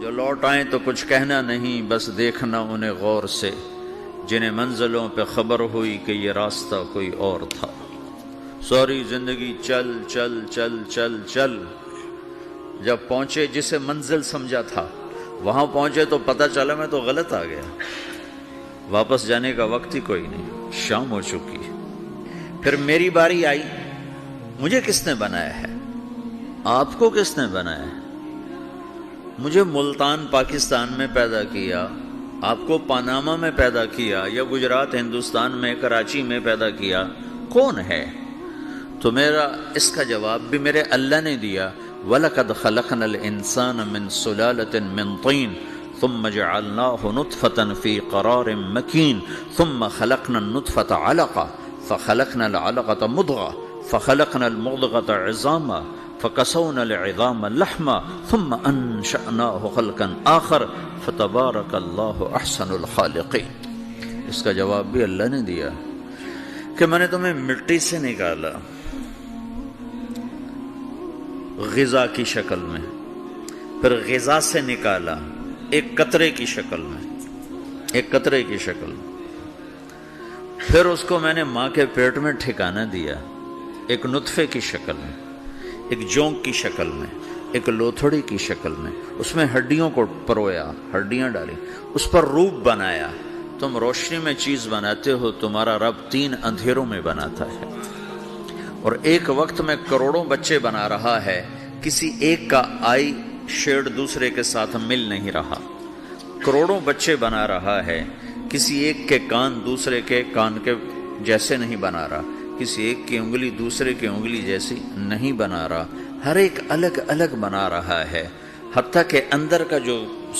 جو لوٹ آئیں تو کچھ کہنا نہیں، بس دیکھنا انہیں غور سے، جنہیں منزلوں پہ خبر ہوئی کہ یہ راستہ کوئی اور تھا۔ ساری زندگی چل چل چل چل چل، جب پہنچے جسے منزل سمجھا تھا وہاں پہنچے تو پتہ چلا میں تو غلط آ گیا، واپس جانے کا وقت ہی کوئی نہیں، شام ہو چکی۔ پھر میری باری آئی، مجھے کس نے بنایا ہے؟ آپ کو کس نے بنایا ہے؟ مجھے ملتان پاکستان میں پیدا کیا، آپ کو پاناما میں پیدا کیا، یا گجرات ہندوستان میں کراچی میں پیدا کیا، کون ہے؟ تو میرا اس کا جواب بھی میرے اللہ نے دیا، وَلَقَدْ خَلَقْنَا الْإِنسَانَ مِنْ سُلَالَةٍ مِنْ طِينٍ ثُمَّ جَعَلْنَاهُ نُطْفَةً فِي قَرَارٍ مَكِينٍ ثُمَّ خَلَقْنَا النُّطْفَةَ عَلَقَةً فَخَلَقْنَا الْعَلَقَةَ مُضْغَةً فَخَلَقْنَا الْمُضْغَةَ عِظَامًا فَكَسَوْنَا الْعِظَامَ لَحْمًا ثُمَّ أَنشَأْنَاهُ خَلْقًا آخَرَ فَتَبَارَكَ اللَّهُ أَحْسَنُ الْخَالِقِينَ۔ اس کا جواب بھی اللہ نے دیا کہ میں نے تمہیں مٹی سے نکالا غذا کی شکل میں، پھر غذا سے نکالا ایک قطرے کی شکل میں، ایک قطرے کی شکل میں، پھر اس کو میں نے ماں کے پیٹ میں ٹھکانہ دیا ایک نطفے کی شکل میں، ایک جونک کی شکل میں، ایک لوتھڑی کی شکل میں، اس میں ہڈیوں کو پرویا، ہڈیاں ڈالی، اس پر روپ بنایا۔ تم روشنی میں چیز بناتے ہو، تمہارا رب 3 اندھیروں میں بناتا ہے، اور ایک وقت میں کروڑوں بچے بنا رہا ہے، کسی ایک کا آئی شیڈ دوسرے کے ساتھ مل نہیں رہا، کروڑوں بچے بنا رہا ہے، کسی ایک کے کان دوسرے کے کان کے جیسے نہیں بنا رہا، کسی ایک کی انگلی دوسرے کی انگلی جیسی نہیں بنا رہا، ہر ایک الگ الگ بنا رہا ہے، حتیٰ کہ اندر کا جو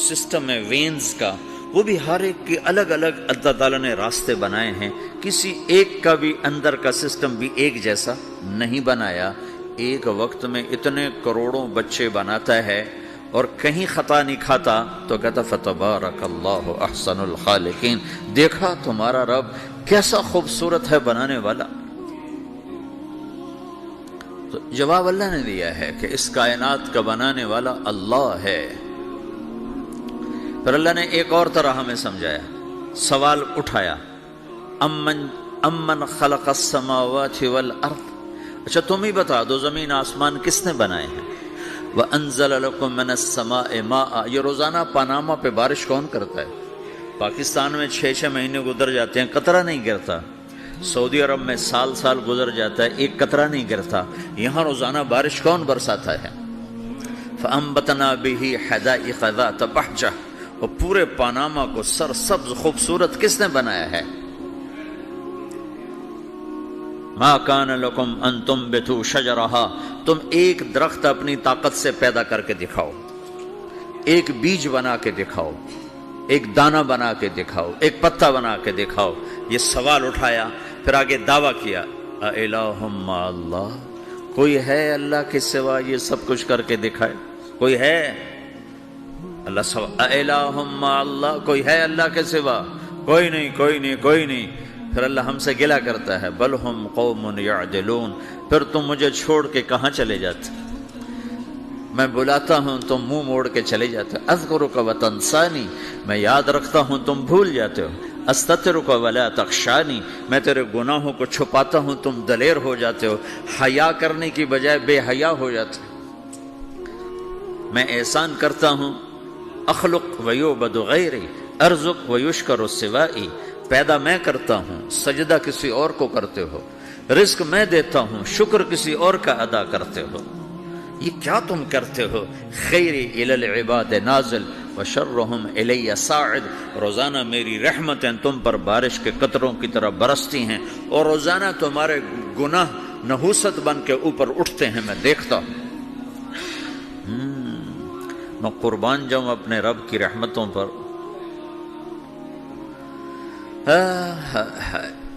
سسٹم ہے وینز کا، وہ بھی ہر ایک کی الگ الگ اللہ تعالیٰ نے راستے بنائے ہیں، کسی ایک کا بھی اندر کا سسٹم بھی ایک جیسا نہیں بنایا۔ ایک وقت میں اتنے کروڑوں بچے بناتا ہے اور کہیں خطا نہیں کھاتا، تو کہتا فتبارک اللہ احسن الخالقین، دیکھا تمہارا رب کیسا خوبصورت ہے بنانے والا۔ تو جواب اللہ نے دیا ہے کہ اس کائنات کا بنانے والا اللہ ہے۔ پھر اللہ نے ایک اور طرح ہمیں سمجھایا، سوال اٹھایا، امن خلق السماوات والارض، اچھا تم ہی بتا دو زمین آسمان کس نے بنائے ہیں؟ وَأَنزَلَ لَكُم مِّنَ السَّمَاءِ مَاءً، یہ روزانہ پاناما پہ بارش کون کرتا ہے؟ پاکستان میں 6 مہینے گزر جاتے ہیں، قطرہ نہیں گرتا، سعودی عرب میں سال سال گزر جاتا ہے، ایک قطرہ نہیں گرتا، یہاں روزانہ بارش کون برساتا ہے؟ فَأَنبَتْنَا بِهِ حَدَائِقَ ذَاتَ بَهْجَةٍ، اور پورے پاناما کو سرسبز خوبصورت کس نے بنایا ہے؟ مَا كَانَ لَكُمْ أَن تُنبِتُوا شَجَرَهَا، تم ایک درخت اپنی طاقت سے پیدا کر کے دکھاؤ، ایک بیج بنا کے دکھاؤ، ایک دانہ بنا کے دکھاؤ، ایک پتا بنا کے دکھاؤ۔ یہ سوال اٹھایا، پھر آگے دعویٰ کیا، اَإِلَٰهٌ مَّعَ اللَّهِ، کوئی ہے اللہ کے سوا یہ سب کچھ کر کے دکھائے؟ کوئی ہے؟ اللہ سوال، اَإِلَٰهٌ مَّعَ اللَّهِ، کوئی ہے اللہ کے سوا؟ کوئی نہیں، کوئی نہیں، کوئی نہیں۔ پھر اللہ ہم سے گلہ کرتا ہے، بل ہم قوم یعدلون، پھر تم مجھے چھوڑ کے کہاں چلے جاتے؟ میں بلاتا ہوں تم منہ موڑ کے چلے جاتے ہو، اذکرک وتنسانی، میں یاد رکھتا ہوں تم بھول جاتے ہو، استترک ولا تخشانی، میں تیرے گناہوں کو چھپاتا ہوں تم دلیر ہو جاتے ہو، حیا کرنے کی بجائے بے حیا ہو جاتے ہو۔ میں احسان کرتا ہوں، اخلق ویعبد غیری، ارزق ویشکر سوائی، پیدا میں کرتا ہوں، سجدہ کسی اور کو کرتے ہو، رزق میں دیتا ہوں، شکر کسی اور کا ادا کرتے ہو، یہ کیا تم کرتے ہو؟ خیری الی العباد نازل وشرہم الی صاعد، روزانہ میری رحمتیں تم پر بارش کے قطروں کی طرح برستی ہیں، اور روزانہ تمہارے گناہ نحوست بن کے اوپر اٹھتے ہیں، میں دیکھتا ہوں۔ میں قربان جاؤں اپنے رب کی رحمتوں پر۔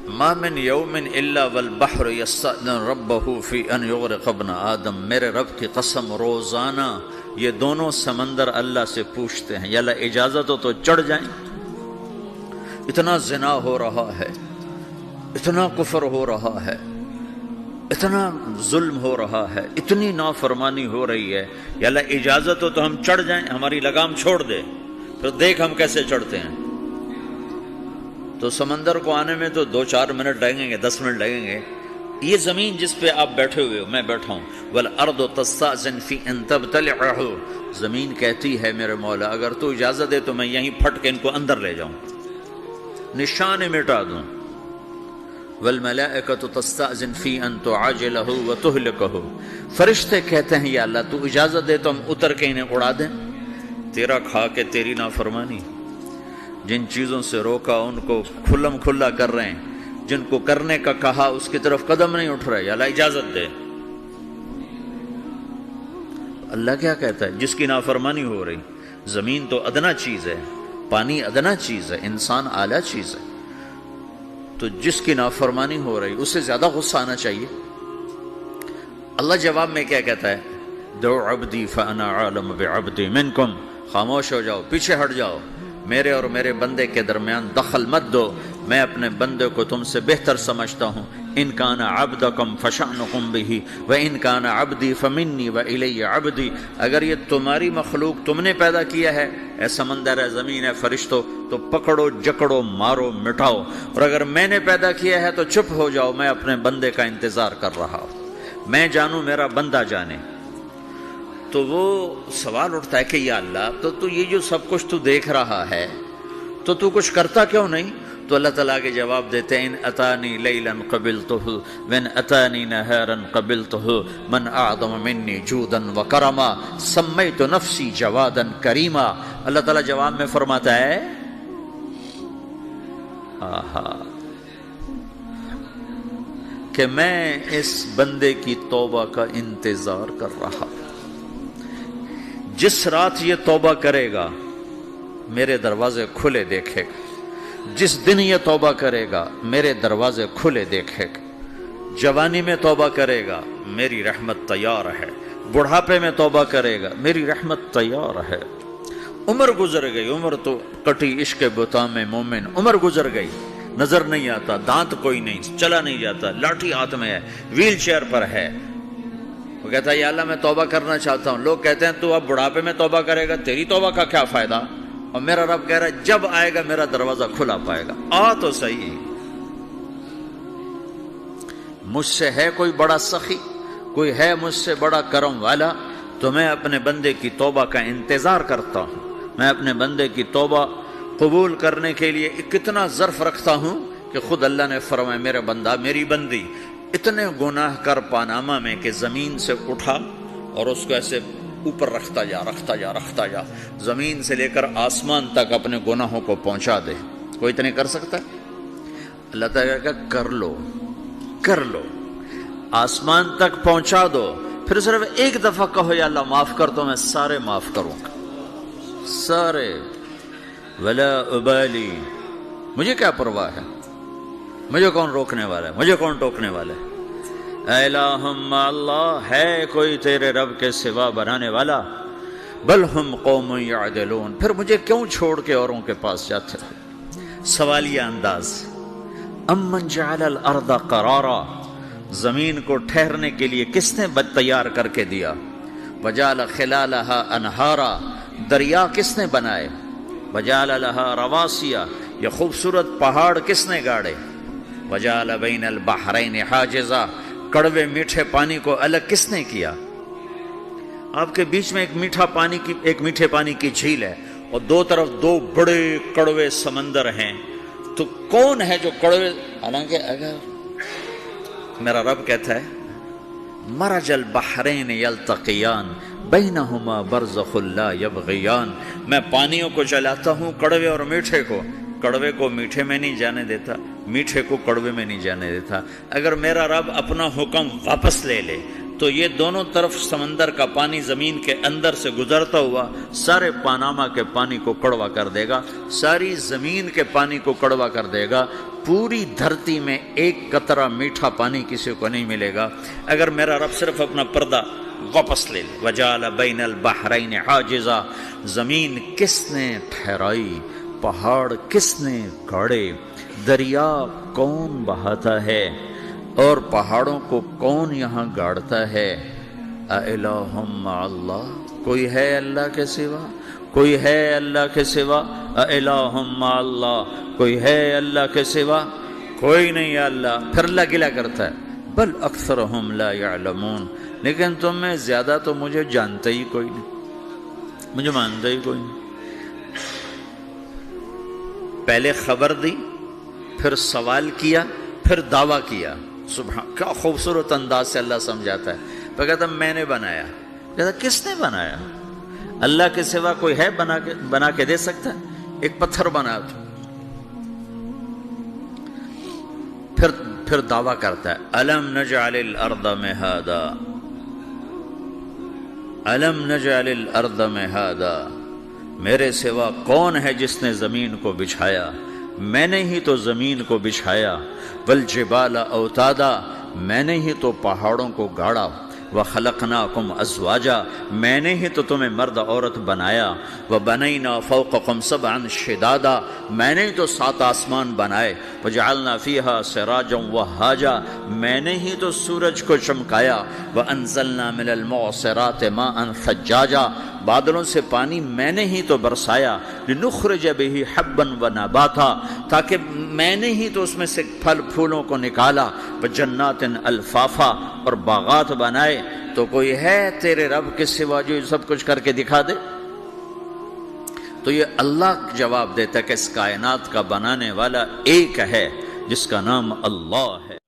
ما من یوم الا والبحر یستأذن ربہ فی ان یغرق ابن آدم، میرے رب کی قسم روزانہ یہ دونوں سمندر اللہ سے پوچھتے ہیں، یا اللہ اجازت ہو تو چڑھ جائیں، اتنا زنا ہو رہا ہے، اتنا کفر ہو رہا ہے، اتنا ظلم ہو رہا ہے، اتنی نافرمانی ہو رہی ہے، یا اللہ اجازت ہو تو ہم چڑھ جائیں، ہماری لگام چھوڑ دے، پھر دیکھ ہم کیسے چڑھتے ہیں۔ تو سمندر کو آنے میں تو 2-4 منٹ لگیں گے، 10 منٹ لگیں گے۔ یہ زمین جس پہ آپ بیٹھے ہوئے ہو، میں بیٹھا ہوں، والارض تستأذن فی ان تبتلعہ، زمین کہتی ہے میرے مولا اگر تو اجازت دے تو میں یہیں پھٹ کے ان کو اندر لے جاؤں، نشان مٹا دوں۔ والملائکۃ تستأذن فی ان تعاجلہ وتہلکہ، فرشتے کہتے ہیں یا اللہ تو اجازت دے تو ہم اتر کے انہیں اڑا دیں، تیرا کھا کے تیری نافرمانی۔ جن چیزوں سے روکا ان کو کھلم کھلا کر رہے ہیں، جن کو کرنے کا کہا اس کی طرف قدم نہیں اٹھ رہے، یا اللہ اجازت دے۔ اللہ کیا کہتا ہے؟ جس کی نافرمانی ہو رہی، زمین تو ادنا چیز ہے، پانی ادنا چیز ہے، انسان اعلیٰ چیز ہے، تو جس کی نافرمانی ہو رہی اس سے زیادہ غصہ آنا چاہیے۔ اللہ جواب میں کیا کہتا ہے؟ دعو عبدی فانا عالم بعبدی منکم، خاموش ہو جاؤ، پیچھے ہٹ جاؤ، میرے اور میرے بندے کے درمیان دخل مت دو، میں اپنے بندے کو تم سے بہتر سمجھتا ہوں۔ ان کان عبدکم فشأنکم بہ وان کان عبدی فمنی والی عبدی، اگر یہ تمہاری مخلوق تم نے پیدا کیا ہے، اے سمندر ہے، زمین ہے، فرشتوں، تو پکڑو جکڑو مارو مٹاؤ، اور اگر میں نے پیدا کیا ہے تو چپ ہو جاؤ، میں اپنے بندے کا انتظار کر رہا ہوں، میں جانوں میرا بندہ جانے۔ تو وہ سوال اٹھتا ہے کہ یا اللہ تو یہ جو سب کچھ تو دیکھ رہا ہے تو کچھ کرتا کیوں نہیں؟ تو اللہ تعالیٰ کے جواب دیتے ہیں ان اتانی لیلا قبلتہ وان اتانی نہارا قبلتہ من اعظم منی جودا وکرما سمیت نفسی جوادا کریما۔ اللہ تعالیٰ جواب میں فرماتا ہے کہ میں اس بندے کی توبہ کا انتظار کر رہا ہوں، جس رات یہ توبہ کرے گا میرے دروازے کھلے دیکھے گا، جس دن یہ توبہ کرے گا میرے دروازے کھلے دیکھے گا، جوانی میں توبہ کرے گا میری رحمت تیار ہے، بڑھاپے میں توبہ کرے گا میری رحمت تیار ہے۔ عمر گزر گئی، عمر تو کٹی عشق بتا میں مومن، عمر گزر گئی، نظر نہیں آتا، دانت کوئی نہیں، چلا نہیں جاتا، لاٹھی ہاتھ میں ہے، ویل چیئر پر ہے، وہ کہتا ہے یا اللہ میں توبہ کرنا چاہتا ہوں۔ لوگ کہتے ہیں تو اب بڑھاپے میں توبہ کرے گا، تیری توبہ کا کیا فائدہ؟ اور میرا رب کہہ رہا ہے جب آئے گا میرا دروازہ کھلا پائے گا، آ تو صحیح۔ مجھ سے ہے کوئی بڑا سخی، کوئی ہے مجھ سے بڑا کرم والا، تو میں اپنے بندے کی توبہ کا انتظار کرتا ہوں، میں اپنے بندے کی توبہ قبول کرنے کے لیے کتنا ظرف رکھتا ہوں کہ خود اللہ نے فرمایا میرا بندہ میری بندی اتنے گناہ کر پاناما میں کہ زمین سے اٹھا اور اس کو ایسے اوپر رکھتا جا، زمین سے لے کر آسمان تک اپنے گناہوں کو پہنچا دے۔ کوئی اتنے کر سکتا ہے؟ اللہ تعالیٰ کا کر لو، آسمان تک پہنچا دو، پھر صرف ایک دفعہ کہو یا اللہ معاف کر دو، میں سارے معاف کروں گا، سارے، ولا ابالی، مجھے کیا پرواہ ہے، مجھے کون روکنے والا ہے، مجھے کون ٹوکنے والا ہے۔ اے الہم اللہ، ہے کوئی تیرے رب کے سوا بنانے والا؟ بل ہم قوم یعدلون، پھر مجھے کیوں چھوڑ کے اوروں کے پاس جاتے ہو؟ سوالیہ انداز۔ امن جعل الارض قرارا، زمین کو ٹھہرنے کے لیے کس نے تیار کر کے دیا؟ وجعل خلالہا انہارا، دریا کس نے بنائے؟ وجعل لہا رواسیا، یہ خوبصورت پہاڑ کس نے گاڑے؟ وجعل بین البحرین حاجزا، کڑوے میٹھے پانی کو الگ کس نے کیا؟ آپ کے بیچ میں ایک میٹھے پانی کی جھیل ہے اور دو طرف دو بڑے کڑوے سمندر ہیں، تو کون ہے جو کڑوے؟ حالانکہ اگر میرا رب کہتا ہے مرج البحرین یلتقیان بینہما برزخ لا یبغیان، میں پانیوں کو چلاتا ہوں، کڑوے اور میٹھے کو، کڑوے کو میٹھے میں نہیں جانے دیتا، میٹھے کو کڑوے میں نہیں جانے دیتا۔ اگر میرا رب اپنا حکم واپس لے لے تو یہ دونوں طرف سمندر کا پانی زمین کے اندر سے گزرتا ہوا سارے پاناما کے پانی کو کڑوا کر دے گا، ساری زمین کے پانی کو کڑوا کر دے گا، پوری دھرتی میں ایک قطرہ میٹھا پانی کسی کو نہیں ملے گا اگر میرا رب صرف اپنا پردہ واپس لے لے۔ وجعل بین البحرین حاجزا، زمین کس نے ٹھہرائی، پہاڑ کس نے گاڑے، دریا کون بہاتا ہے؟ اور پہاڑوں کو کون یہاں گاڑتا ہے؟ اِلَٰهٌ مَّعَ اللَّهِ، کوئی ہے اللہ کے سوا؟ کوئی ہے اللہ کے سوا؟ اِلَٰهٌ مَّعَ اللَّهِ، کوئی ہے اللہ کے سوا؟ کوئی نہیں ہے اللہ۔ پھر اللہ گلہ کرتا ہے بل اکثرہم لا یعلمون، لیکن تم میں زیادہ تو مجھے جانتا ہی کوئی نہیں، مجھے مانتا ہی کوئی نہیں۔ پہلے خبر دی، پھر سوال کیا، پھر دعویٰ کیا۔ سبحان، کیا خوبصورت انداز سے اللہ سمجھاتا ہے۔ پھر کہتا میں نے بنایا۔ کہتا کس نے بنایا؟ اللہ کے سوا کوئی ہے بنا کے دے سکتا ہے؟ ایک پتھر بنا تو پھر دعویٰ کرتا ہے الم نجعل الارض مہادا، الم نجعل الارض مہادا، میرے سوا کون ہے جس نے زمین کو بچھایا؟ میں نے ہی تو زمین کو بچھایا۔ والجبال اوتادا، میں نے ہی تو پہاڑوں کو گاڑا۔ وخلقناکم ازواجا، میں نے ہی تو تمہیں مرد عورت بنایا۔ وبنینا فوقکم سبعا شدادا، میں نے ہی تو 7 آسمان بنائے۔ وجعلنا فیہا سراجا وہاجا، میں نے ہی تو سورج کو چمکایا۔ وانزلنا من المعصرات ماء ثجاجا، بادلوں سے پانی میں نے ہی تو برسایا۔ لنخرج بہ حبا ونباتا، تاکہ میں نے ہی تو اس میں سے پھل پھولوں کو نکالا۔ وجنات الفافا، اور باغات بنائے۔ تو کوئی ہے تیرے رب کے سوا جو سب کچھ کر کے دکھا دے؟ تو یہ اللہ جواب دیتا ہے کہ اس کائنات کا بنانے والا ایک ہے جس کا نام اللہ ہے۔